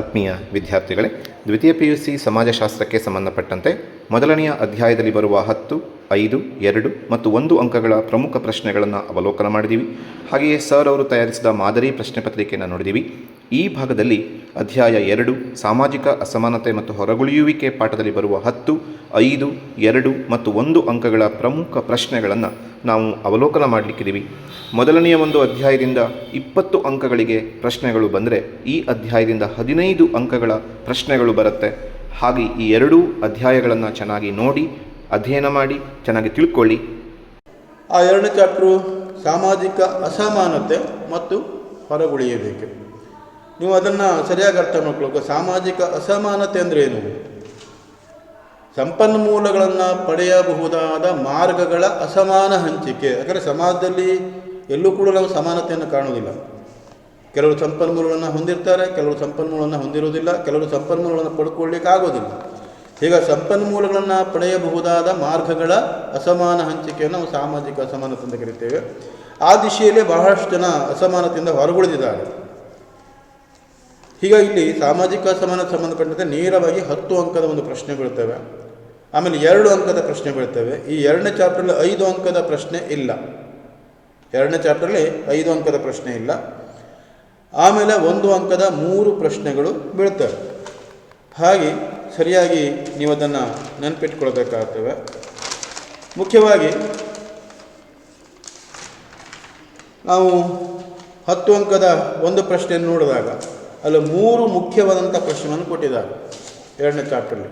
ಆತ್ಮೀಯ ವಿದ್ಯಾರ್ಥಿಗಳೇ, ದ್ವಿತೀಯ PUC ಸಮಾಜಶಾಸ್ತ್ರಕ್ಕೆ ಸಂಬಂಧಪಟ್ಟಂತೆ ಮೊದಲನೆಯ ಅಧ್ಯಾಯದಲ್ಲಿ ಬರುವ 10, 5, 2 ಮತ್ತು 1 ಅಂಕಗಳ ಪ್ರಮುಖ ಪ್ರಶ್ನೆಗಳನ್ನು ಅವಲೋಕನ ಮಾಡಿದ್ದೀವಿ. ಹಾಗೆಯೇ ಸರ್ ಅವರು ತಯಾರಿಸಿದ ಮಾದರಿ ಪ್ರಶ್ನೆ ಪತ್ರಿಕೆಯನ್ನು ನೋಡಿದ್ದೀವಿ. ಈ ಭಾಗದಲ್ಲಿ ಅಧ್ಯಾಯ 2 ಸಾಮಾಜಿಕ ಅಸಮಾನತೆ ಮತ್ತು ಹೊರಗುಳಿಯುವಿಕೆ ಪಾಠದಲ್ಲಿ ಬರುವ 10, 5, 2 ಮತ್ತು 1 ಅಂಕಗಳ ಪ್ರಮುಖ ಪ್ರಶ್ನೆಗಳನ್ನು ನಾವು ಅವಲೋಕನ ಮಾಡಲಿಕ್ಕಿದ್ದೀವಿ. ಮೊದಲನೆಯ ಒಂದು ಅಧ್ಯಾಯದಿಂದ 20 ಅಂಕಗಳಿಗೆ ಪ್ರಶ್ನೆಗಳು ಬಂದರೆ ಈ ಅಧ್ಯಾಯದಿಂದ 15 ಅಂಕಗಳ ಪ್ರಶ್ನೆಗಳು ಬರುತ್ತೆ. ಹಾಗೆ ಈ ಎರಡೂ ಅಧ್ಯಾಯಗಳನ್ನು ಚೆನ್ನಾಗಿ ನೋಡಿ, ಅಧ್ಯಯನ ಮಾಡಿ, ಚೆನ್ನಾಗಿ ತಿಳ್ಕೊಳ್ಳಿ. ಆ ಎರಡನೇ ಚಾಪ್ಟ್ರು ಸಾಮಾಜಿಕ ಅಸಮಾನತೆ ಮತ್ತು ಹೊರಗುಳಿಯಬೇಕು. ನೀವು ಅದನ್ನು ಸರಿಯಾಗಿ ಅರ್ಥ ಮಾಡ್ಕೊಳ್ಳೋಕೆ, ಸಾಮಾಜಿಕ ಅಸಮಾನತೆ ಅಂದರೆ ಏನು? ಸಂಪನ್ಮೂಲಗಳನ್ನು ಪಡೆಯಬಹುದಾದ ಮಾರ್ಗಗಳ ಅಸಮಾನ ಹಂಚಿಕೆ. ಯಾಕಂದರೆ ಸಮಾಜದಲ್ಲಿ ಎಲ್ಲೂ ಕೂಡ ನಾವು ಸಮಾನತೆಯನ್ನು ಕಾಣುವುದಿಲ್ಲ. ಕೆಲವರು ಸಂಪನ್ಮೂಲಗಳನ್ನು ಹೊಂದಿರ್ತಾರೆ, ಕೆಲವರು ಸಂಪನ್ಮೂಲವನ್ನು ಹೊಂದಿರುವುದಿಲ್ಲ, ಕೆಲವರು ಸಂಪನ್ಮೂಲಗಳನ್ನು ಪಡ್ಕೊಳ್ಳಿಕ್ಕೆ ಆಗೋದಿಲ್ಲ. ಈಗ ಸಂಪನ್ಮೂಲಗಳನ್ನು ಪಡೆಯಬಹುದಾದ ಮಾರ್ಗಗಳ ಅಸಮಾನ ಹಂಚಿಕೆಯನ್ನು ನಾವು ಸಾಮಾಜಿಕ ಅಸಮಾನತೆ ಅಂತ ಕರಿತೇವೆ. ಆ ದಿಶೆಯಲ್ಲಿ ಬಹಳಷ್ಟು ಜನ ಅಸಮಾನತೆಯಿಂದ ಹೊರಗುಳಿದಿದ್ದಾರೆ. ಈಗ ಇಲ್ಲಿ ಸಾಮಾಜಿಕ ಅಸಮಾನತೆ ಸಂಬಂಧಪಟ್ಟಂತೆ ನೇರವಾಗಿ 10 ಅಂಕದ ಒಂದು ಪ್ರಶ್ನೆ ಬೀಳ್ತವೆ, ಆಮೇಲೆ 2 ಅಂಕದ ಪ್ರಶ್ನೆ ಬೀಳ್ತವೆ. ಈ ಎರಡನೇ ಚಾಪ್ಟರ್ಲಿ 5 ಅಂಕದ ಪ್ರಶ್ನೆ ಇಲ್ಲ. ಎರಡನೇ ಚಾಪ್ಟರ್ಲಿ 5 ಅಂಕದ ಪ್ರಶ್ನೆ ಇಲ್ಲ. ಆಮೇಲೆ 1 ಅಂಕದ 3 ಪ್ರಶ್ನೆಗಳು ಬೀಳ್ತವೆ. ಹಾಗೆ ಸರಿಯಾಗಿ ನೀವು ಅದನ್ನು ನೆನಪಿಟ್ಕೊಳ್ಬೇಕಾಗ್ತವೆ. ಮುಖ್ಯವಾಗಿ ನಾವು 10 ಅಂಕದ ಒಂದು ಪ್ರಶ್ನೆಯನ್ನು ನೋಡಿದಾಗ ಅಲ್ಲಿ 3 ಮುಖ್ಯವಾದಂಥ ಪ್ರಶ್ನೆಗಳನ್ನು ಕೊಟ್ಟಿದ್ದಾರೆ. ಎರಡನೇ ಚಾಪ್ಟರ್ಲಿ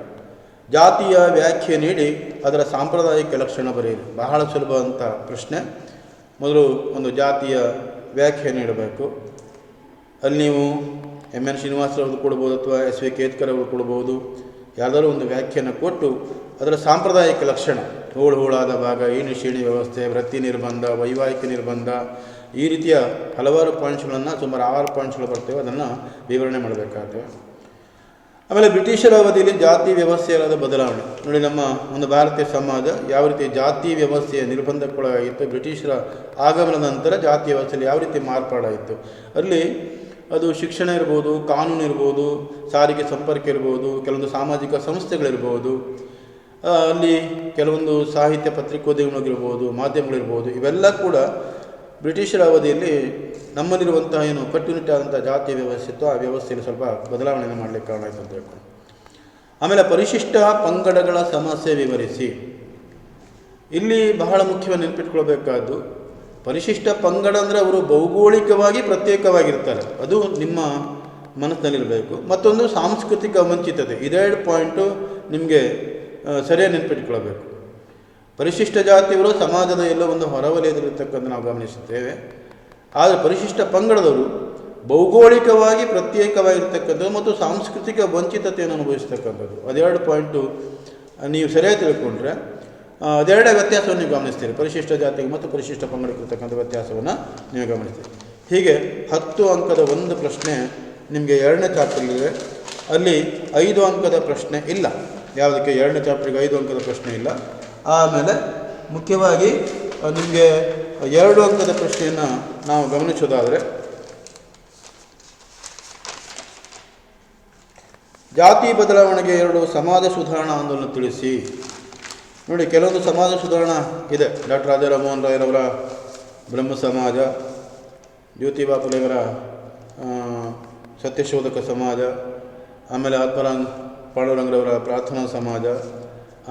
ಜಾತಿಯ ವ್ಯಾಖ್ಯೆ ನೀಡಿ ಅದರ ಸಾಂಪ್ರದಾಯಿಕ ಲಕ್ಷಣ ಬರೆಯಿರಿ. ಬಹಳ ಸುಲಭವಂಥ ಪ್ರಶ್ನೆ. ಮೊದಲು ಒಂದು ಜಾತಿಯ ವ್ಯಾಖ್ಯೆ ನೀಡಬೇಕು. ಅಲ್ಲಿ ನೀವು MN ಶ್ರೀನಿವಾಸರವ್ರದ್ದು ಕೊಡ್ಬೋದು ಅಥವಾ SV ಕೇತ್ಕರ್ ಅವರು ಕೊಡ್ಬೋದು. ಯಾವುದಾದ್ರೂ ಒಂದು ವ್ಯಾಖ್ಯೆಯನ್ನು ಕೊಟ್ಟು ಅದರ ಸಾಂಪ್ರದಾಯಿಕ ಲಕ್ಷಣ, ಹೋಳಾದ ಭಾಗ, ಈಣಿ ಶೀಣಿ ವ್ಯವಸ್ಥೆ, ವೃತ್ತಿ ನಿರ್ಬಂಧ, ವೈವಾಹಿಕ ನಿರ್ಬಂಧ, ಈ ರೀತಿಯ ಹಲವಾರು ಪಾಯಿಂಟ್ಸ್ಗಳನ್ನು, ಸುಮಾರು 6 ಪಾಯಿಂಟ್ಸ್ಗಳು ಬರ್ತೇವೆ, ಅದನ್ನು ವಿವರಣೆ ಮಾಡಬೇಕಾಗ್ತವೆ. ಆಮೇಲೆ ಬ್ರಿಟಿಷರ ಅವಧಿಯಲ್ಲಿ ಜಾತಿ ವ್ಯವಸ್ಥೆಯಾದ ಬದಲಾವಣೆ ನೋಡಿ. ನಮ್ಮ ಒಂದು ಭಾರತೀಯ ಸಮಾಜ ಯಾವ ರೀತಿ ಜಾತಿ ವ್ಯವಸ್ಥೆಯ ನಿರ್ಬಂಧಕ್ಕೊಳಗಾಗಿತ್ತು, ಬ್ರಿಟಿಷರ ಆಗಮನದ ನಂತರ ಜಾತಿ ವ್ಯವಸ್ಥೆಯಲ್ಲಿ ಯಾವ ರೀತಿ ಮಾರ್ಪಾಡಾಯಿತು. ಅಲ್ಲಿ ಅದು ಶಿಕ್ಷಣ ಇರ್ಬೋದು, ಕಾನೂನು ಇರ್ಬೋದು, ಸಾರಿಗೆ ಸಂಪರ್ಕ ಇರ್ಬೋದು, ಕೆಲವೊಂದು ಸಾಮಾಜಿಕ ಸಂಸ್ಥೆಗಳಿರ್ಬೋದು, ಅಲ್ಲಿ ಕೆಲವೊಂದು ಸಾಹಿತ್ಯ ಪತ್ರಿಕೋದ್ಯಮಗಳಿರ್ಬೋದು, ಮಾಧ್ಯಮಗಳಿರ್ಬೋದು, ಇವೆಲ್ಲ ಕೂಡ ಬ್ರಿಟಿಷರ ಅವಧಿಯಲ್ಲಿ ನಮ್ಮಲ್ಲಿರುವಂತಹ ಏನು ಕಟ್ಟುನಿಟ್ಟಾದಂಥ ಜಾತಿ ವ್ಯವಸ್ಥೆ ಇತ್ತು, ಆ ವ್ಯವಸ್ಥೆಯಲ್ಲಿ ಸ್ವಲ್ಪ ಬದಲಾವಣೆಯನ್ನು ಮಾಡಲಿಕ್ಕೆ ಕಾರಣ ಆಯಿತು ಅಂತ ಹೇಳ್ಕೊಂಡು. ಆಮೇಲೆ ಪರಿಶಿಷ್ಟ ಪಂಗಡಗಳ ಸಮಸ್ಯೆ ವಿವರಿಸಿ. ಇಲ್ಲಿ ಬಹಳ ಮುಖ್ಯವಾಗಿ ನೆನಪಿಟ್ಕೊಳ್ಬೇಕಾದ್ದು, ಪರಿಶಿಷ್ಟ ಪಂಗಡ ಅಂದರೆ ಅವರು ಭೌಗೋಳಿಕವಾಗಿ ಪ್ರತ್ಯೇಕವಾಗಿರ್ತಾರೆ, ಅದು ನಿಮ್ಮ ಮನಸ್ಸಿನಲ್ಲಿರಬೇಕು. ಮತ್ತೊಂದು ಸಾಂಸ್ಕೃತಿಕ ವಂಚಿತತೆ. ಇದೆರಡು ಪಾಯಿಂಟು ನಿಮಗೆ ಸರಿಯಾಗಿ ನೆನಪಿಟ್ಕೊಳ್ಬೇಕು. ಪರಿಶಿಷ್ಟ ಜಾತಿಯವರು ಸಮಾಜದ ಎಲ್ಲೋ ಒಂದು ಹೊರವಲಯದಲ್ಲಿರ್ತಕ್ಕಂಥ ನಾವು ಗಮನಿಸುತ್ತೇವೆ. ಆದರೆ ಪರಿಶಿಷ್ಟ ಪಂಗಡದವರು ಭೌಗೋಳಿಕವಾಗಿ ಪ್ರತ್ಯೇಕವಾಗಿರ್ತಕ್ಕಂಥದ್ದು ಮತ್ತು ಸಾಂಸ್ಕೃತಿಕ ವಂಚಿತತೆಯನ್ನು ಅನುಭವಿಸ್ತಕ್ಕಂಥದ್ದು. ಅದೆರಡು ಪಾಯಿಂಟು ನೀವು ಸರಿಯಾಗಿ ತಿಳ್ಕೊಂಡ್ರೆ ಅದೆರಡೇ ವ್ಯತ್ಯಾಸವನ್ನು ನೀವು ಗಮನಿಸ್ತೀರಿ. ಪರಿಶಿಷ್ಟ ಜಾತಿಗೆ ಮತ್ತು ಪರಿಶಿಷ್ಟ ಪಂಗಡಕ್ಕೆ ಇರ್ತಕ್ಕಂಥ ವ್ಯತ್ಯಾಸವನ್ನು ನೀವು ಗಮನಿಸ್ತೀರಿ. ಹೀಗೆ 10 ಅಂಕದ ಒಂದು ಪ್ರಶ್ನೆ ನಿಮಗೆ ಎರಡನೇ ಚಾಪ್ಟರ್ಲಿದೆ. ಅಲ್ಲಿ 5 ಅಂಕದ ಪ್ರಶ್ನೆ ಇಲ್ಲ. ಯಾವುದಕ್ಕೆ? ಎರಡನೇ ಚಾಪ್ಟರ್ಗೆ 5 ಅಂಕದ ಪ್ರಶ್ನೆ ಇಲ್ಲ. ಆಮೇಲೆ ಮುಖ್ಯವಾಗಿ ನಿಮಗೆ 2 ಅಂಕದ ಪ್ರಶ್ನೆಯನ್ನು ನಾವು ಗಮನಿಸೋದಾದರೆ, ಜಾತಿ ಬದಲಾವಣೆಗೆ 2 ಸಮಾಜ ಸುಧಾರಣಾ ಆಂದೋಲನ ತಿಳಿಸಿ. ನೋಡಿ, ಕೆಲವೊಂದು ಸಮಾಜ ಸುಧಾರಣಾ ಇದೆ. ಡಾಕ್ಟರ್ ರಾಜಾ ರಾಮಮೋಹನ್ ರಾಯರವರ ಬ್ರಹ್ಮ ಸಮಾಜ, ಜ್ಯೋತಿಬಾ ಫುಲೆಯವರ ಸತ್ಯಶೋಧಕ ಸಮಾಜ, ಆಮೇಲೆ ಆತ್ಮರಾಮ್ ಪಾಂಡುರಂಗರವರ ಪ್ರಾರ್ಥನಾ ಸಮಾಜ,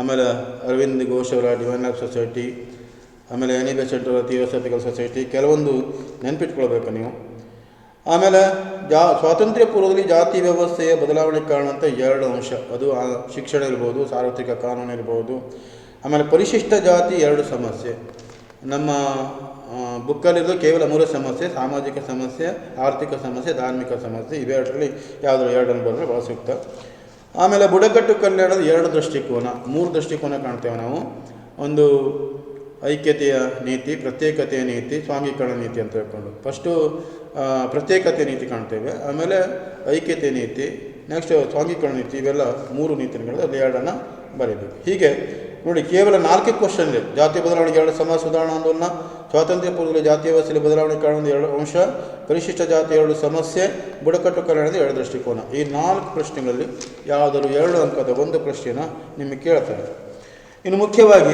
ಆಮೇಲೆ ಅರವಿಂದ್ ಘೋಷ್ ಅವರ ಡಿವೈನ್ ಲೈಫ್ ಸೊಸೈಟಿ, ಆಮೇಲೆ ಎನಿ ಬೆಸೆಂಟ್ ಅವರ ಥಿಯೋಸಫಿಕಲ್ ಸೊಸೈಟಿ, ಕೆಲವೊಂದು ನೆನಪಿಟ್ಕೊಳ್ಬೇಕು ನೀವು. ಆಮೇಲೆ ಸ್ವಾತಂತ್ರ್ಯ ಪೂರ್ವದಲ್ಲಿ ಜಾತಿ ವ್ಯವಸ್ಥೆಯ ಬದಲಾವಣೆ ಕಾರಣ ಅಂತ 2 ಅಂಶ, ಅದು ಶಿಕ್ಷಣ ಇರ್ಬೋದು, ಸಾರ್ವತ್ರಿಕ ಕಾನೂನು ಇರ್ಬೋದು. ಆಮೇಲೆ ಪರಿಶಿಷ್ಟ ಜಾತಿ 2 ಸಮಸ್ಯೆ. ನಮ್ಮ ಬುಕ್ಕಲ್ಲಿರೋದು ಕೇವಲ 3 ಸಮಸ್ಯೆ: ಸಾಮಾಜಿಕ ಸಮಸ್ಯೆ, ಆರ್ಥಿಕ ಸಮಸ್ಯೆ, ಧಾರ್ಮಿಕ ಸಮಸ್ಯೆ. ಇವೆರಡರಲ್ಲಿ ಯಾವುದಾದ್ರು 2 ಬರೆದ್ರೆ ಭಾಳ ಸೂಕ್ತ. ಆಮೇಲೆ ಬುಡಕಟ್ಟು ಕಲ್ಯಾಣದ 2 ದೃಷ್ಟಿಕೋನ, 3 ದೃಷ್ಟಿಕೋನ ಕಾಣ್ತೇವೆ ನಾವು. ಒಂದು ಐಕ್ಯತೆಯ ನೀತಿ, ಪ್ರತ್ಯೇಕತೆಯ ನೀತಿ, ಸ್ವಾಂಗೀಕರಣ ನೀತಿ ಅಂತ ಹೇಳ್ಕೊಂಡು. ಫಸ್ಟು ಪ್ರತ್ಯೇಕತೆ ನೀತಿ ಕಾಣ್ತೇವೆ, ಆಮೇಲೆ ಐಕ್ಯತೆ ನೀತಿ, ನೆಕ್ಸ್ಟ್ ಸ್ವಾಂಗೀಕರಣ ನೀತಿ. ಇವೆಲ್ಲ 3 ನೀತಿಗಳು, ಅದು 2 ಬರೀಬೇಕು. ಹೀಗೆ ನೋಡಿ ಕೇವಲ 4 ಕ್ವಶನ್ ಇದೆ. ಜಾತಿ ಬದಲಾವಣೆಗೆ 2 ಸಮಾಜ ಸುಧಾರಣಾ ಆಂದೋಲನ, ಸ್ವಾತಂತ್ರ್ಯ ಪೂರ್ವದಲ್ಲಿ ಜಾತಿ ವ್ಯವಸ್ಥೆಯಲ್ಲಿ ಬದಲಾವಣೆ ಕಾರಣ 2 ಅಂಶ, ಪರಿಶಿಷ್ಟ ಜಾತಿ 2 ಸಮಸ್ಯೆ, ಬುಡಕಟ್ಟು ಕಲ್ಯಾಣದ 2 ದೃಷ್ಟಿಕೋನ. ಈ 4 ಪ್ರಶ್ನೆಗಳಲ್ಲಿ ಯಾವುದಾದ್ರು 2 ಅಂಕದ ಒಂದು ಪ್ರಶ್ನೆನ ನಿಮಗೆ ಕೇಳ್ತಾರೆ. ಇನ್ನು ಮುಖ್ಯವಾಗಿ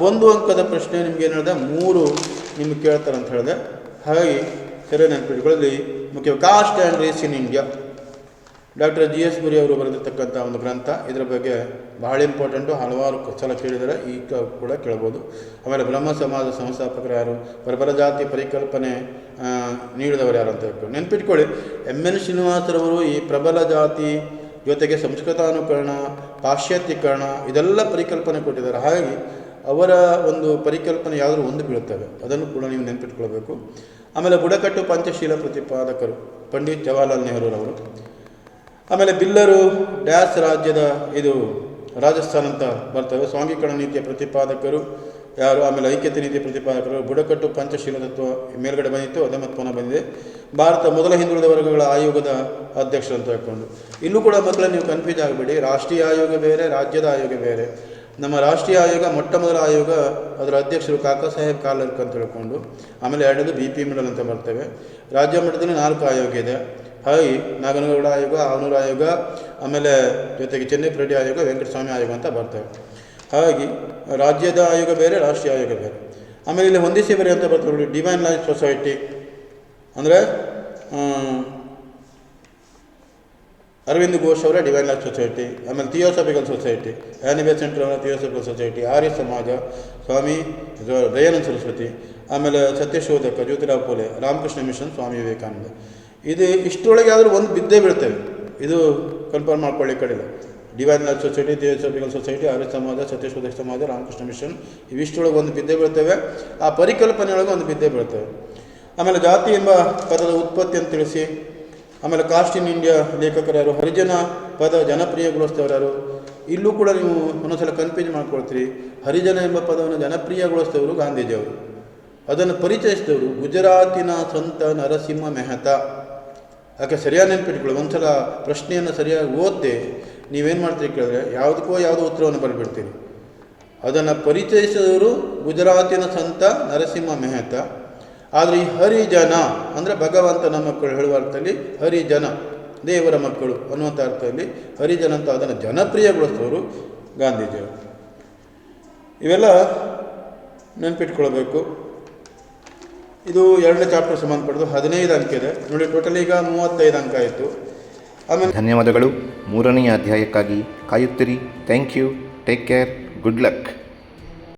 1 ಅಂಕದ ಪ್ರಶ್ನೆ ನಿಮ್ಗೆ ಏನು ಹೇಳಿದೆ, 3 ನಿಮಗೆ ಕೇಳ್ತಾರೆ ಅಂತ ಹೇಳಿದೆ. ಹಾಗಾಗಿ ಸರಿ ನೆನಪಿಟ್ಕೊಳ್ಳಿ. ಮುಖ್ಯ caste and race in India, doctor GS ಗುರಿ ಅವರು ಬರೆದಿರ್ತಕ್ಕಂಥ ಒಂದು ಗ್ರಂಥ. ಇದರ ಬಗ್ಗೆ ಬಹಳ ಇಂಪಾರ್ಟೆಂಟು, ಹಲವಾರು ಸಲ ಕೇಳಿದರೆ ಈಗ ಕೂಡ ಕೇಳ್ಬೋದು. ಆಮೇಲೆ ಬ್ರಹ್ಮ ಸಮಾಜ ಸಂಸ್ಥಾಪಕರು ಯಾರು, ಪ್ರಬಲ ಜಾತಿ ಪರಿಕಲ್ಪನೆ ನೀಡಿದವರು ಯಾರು ಅಂತ ಹೇಳ್ಕೊಂಡು ನೆನ್ಪಿಟ್ಕೊಳ್ಳಿ. MN ಶ್ರೀನಿವಾಸರವರು ಈ ಪ್ರಬಲ ಜಾತಿ ಜೊತೆಗೆ ಸಂಸ್ಕೃತಾನುಕರಣ, ಪಾಶ್ಚಾತ್ಯೀಕರಣ ಇದೆಲ್ಲ ಪರಿಕಲ್ಪನೆ ಕೊಟ್ಟಿದ್ದಾರೆ. ಹಾಗಾಗಿ ಅವರ ಒಂದು ಪರಿಕಲ್ಪನೆ ಯಾವುದಾದ್ರು ಒಂದು ಬೀಳುತ್ತವೆ, ಅದನ್ನು ಕೂಡ ನೀವು ನೆನ್ಪಿಟ್ಕೊಳ್ಬೇಕು. ಆಮೇಲೆ ಬುಡಕಟ್ಟು ಪಂಚಶೀಲ ಪ್ರತಿಪಾದಕರು ಪಂಡಿತ್ ಜವಾಹರ್ಲಾಲ್ ನೆಹರೂರವರು. ಆಮೇಲೆ ಬಿಲ್ಲರು ಡ್ಯಾಸ್ ರಾಜ್ಯದ ಇದು ರಾಜಸ್ಥಾನ್ ಅಂತ ಬರ್ತವೆ. ಸ್ವಾಂಗೀಕರಣ ನೀತಿಯ ಪ್ರತಿಪಾದಕರು ಯಾರು, ಆಮೇಲೆ ಐಕ್ಯತೆ ನೀತಿಯ ಪ್ರತಿಪಾದಕರು. ಬುಡಕಟ್ಟು ಪಂಚಶೀಲ ತತ್ವ ಮೇಲ್ಗಡೆ ಬಂದಿತ್ತು, ಅದೇ ಮತ್ತು ಪುನಃ ಬಂದಿದೆ. ಭಾರತ ಮೊದಲ ಹಿಂದುಳಿದ ವರ್ಗಗಳ ಆಯೋಗದ ಅಧ್ಯಕ್ಷರು ಅಂತ ಹೇಳ್ಕೊಂಡು. ಇಲ್ಲೂ ಕೂಡ ಮಕ್ಕಳ ನೀವು ಕನ್ಫ್ಯೂಸ್ ಆಗಬೇಡಿ, ರಾಷ್ಟ್ರೀಯ ಆಯೋಗ ಬೇರೆ, ರಾಜ್ಯದ ಆಯೋಗ ಬೇರೆ. ನಮ್ಮ ರಾಷ್ಟ್ರೀಯ ಆಯೋಗ ಮೊಟ್ಟ ಮೊದಲ ಆಯೋಗ, ಅದರ ಅಧ್ಯಕ್ಷರು ಕಾಕಾ ಸಾಹೇಬ್ ಕಾಲರ್ಕ್ ಅಂತ ಹೇಳ್ಕೊಂಡು. ಆಮೇಲೆ 2 BP ಮಿಡಲ್ ಅಂತ ಬರ್ತವೆ. ರಾಜ್ಯ ಮಟ್ಟದಲ್ಲಿ 4 ಆಯೋಗ ಇದೆ. ಹಾಗಾಗಿ ನಾಗನಗೌಡ ಆಯೋಗ, ಆವನೂರು ಆಯೋಗ, ಆಮೇಲೆ ಜೊತೆಗೆ ಚೆನ್ನೈಪ್ರೆಡ್ಡಿ ಆಯೋಗ, ವೆಂಕಟಸ್ವಾಮಿ ಆಯೋಗ ಅಂತ ಬರ್ತವೆ. ಹಾಗಾಗಿ ರಾಜ್ಯದ ಆಯೋಗ ಬೇರೆ, ರಾಷ್ಟ್ರೀಯ ಆಯೋಗ ಬೇರೆ. ಆಮೇಲೆ ಇಲ್ಲಿ ಹೊಂದಿಸಿ ಬೇರೆ ಅಂತ ಬರ್ತವೆ ನೋಡಿ. ಡಿವೈನ್ ಲೈಫ್ ಸೊಸೈಟಿ ಅಂದರೆ ಅರವಿಂದ್ ಘೋಷ್ ಅವರ ಡಿವೈನ್ ಲೈಫ್ ಸೊಸೈಟಿ. ಆಮೇಲೆ ಥಿಯೋಸಫಿಕಲ್ ಸೊಸೈಟಿ, ಆ್ಯನಿಬೆ ಸೆಂಟರ್ ಅವರ ಥಿಯೋಸಫಿಕಲ್ ಸೊಸೈಟಿ. ಆರ್ಯ ಸಮಾಜ, ಸ್ವಾಮಿ ದಯಾನಂದ ಸರಸ್ವತಿ. ಆಮೇಲೆ ಸತ್ಯಶೋಧಕ ಜ್ಯೋತಿರಾವ್ ಫುಲೆ, ರಾಮಕೃಷ್ಣ ಮಿಷನ್, ಸ್ವಾಮಿ ವಿವೇಕಾನಂದ. ಇದು ಇಷ್ಟರೊಳಗೆ ಆದರೂ ಒಂದು ಬಿದ್ದೇ ಬೀಳ್ತೇವೆ, ಇದು ಕನ್ಫರ್ಮ್ ಮಾಡ್ಕೊಳ್ಳಿ ಕಡೆಯಿಲ್ಲ. Divine life society, theosophical society, Arya Samaj, Satyashodhak ಸಮಾಜ, ರಾಮಕೃಷ್ಣ ಮಿಷನ್ ಇವಿಷ್ಟೊಳಗೆ ಒಂದು ಬಿದ್ದೇ ಬೀಳ್ತೇವೆ. ಆ ಪರಿಕಲ್ಪನೆಯೊಳಗೆ ಒಂದು ಬಿದ್ದೇ ಬೀಳ್ತೇವೆ. ಆಮೇಲೆ ಜಾತಿ ಎಂಬ ಪದದ ಉತ್ಪತ್ತಿಯನ್ನು ತಿಳಿಸಿ. ಆಮೇಲೆ ಕಾಸ್ಟ್ ಇನ್ ಇಂಡಿಯಾ ಲೇಖಕರು ಯಾರು, ಹರಿಜನ ಪದ ಜನಪ್ರಿಯಗೊಳಿಸಿದವರು ಯಾರು. ಇಲ್ಲೂ ಕೂಡ ನೀವು ಒಂದೊಂದ್ಸಲ ಕನ್ಫ್ಯೂಸ್ ಮಾಡ್ಕೊಳ್ತೀರಿ. ಹರಿಜನ ಎಂಬ ಪದವನ್ನು ಜನಪ್ರಿಯಗೊಳಿಸಿದವರು ಗಾಂಧೀಜಿಯವರು, ಅದನ್ನು ಪರಿಚಯಿಸಿದವರು ಗುಜರಾತಿನ ಸಂತ ನರಸಿಂಹ ಮೆಹತಾ. ಯಾಕೆ ಸರಿಯಾಗಿ ನೆನ್ಪಿಟ್ಕೊಳ್ಳಿ. ಒಂದ್ಸಲ ಪ್ರಶ್ನೆಯನ್ನು ಸರಿಯಾಗಿ ಓದ್ದೆ ನೀವೇನು ಮಾಡ್ತೀರಿ ಕೇಳಿದ್ರೆ ಯಾವುದೋ ಉತ್ತರವನ್ನು ಬರೆದ್ಬಿಡ್ತೀರಿ. ಅದನ್ನು ಪರಿಚಯಿಸಿದವರು ಗುಜರಾತಿನ ಸಂತ ನರಸಿಂಹ ಮೆಹತಾ. ಆದರೆ ಈ ಹರಿಜನ ಅಂದರೆ ಭಗವಂತನ ಮಕ್ಕಳು ಹೇಳುವ ಅರ್ಥದಲ್ಲಿ ಹರಿಜನ ದೇವರ ಮಕ್ಕಳು ಅನ್ನುವಂಥ ಅರ್ಥದಲ್ಲಿ ಹರಿಜನ ಅಂತ ಅದನ್ನು ಜನಪ್ರಿಯಗೊಳಿಸಿದವರು ಗಾಂಧೀಜಿಯವರು. ಇವೆಲ್ಲ ನೆನ್ಪಿಟ್ಕೊಳ್ಬೇಕು. ಇದು 2ನೇ ಚಾಪ್ಟರ್ ಸಂಬಂಧಪಟ್ಟದ್ದು 15 ಅಂಕ ಇದೆ ನೋಡಿ. ಟೋಟಲ್ ಈಗ 35 ಅಂಕ ಆಯಿತು. ಆಮೇಲೆ ಧನ್ಯವಾದಗಳು. 3ನೇ ಅಧ್ಯಾಯಕ್ಕಾಗಿ ಕಾಯುತ್ತಿರಿ. Thank you. Take care. Good luck.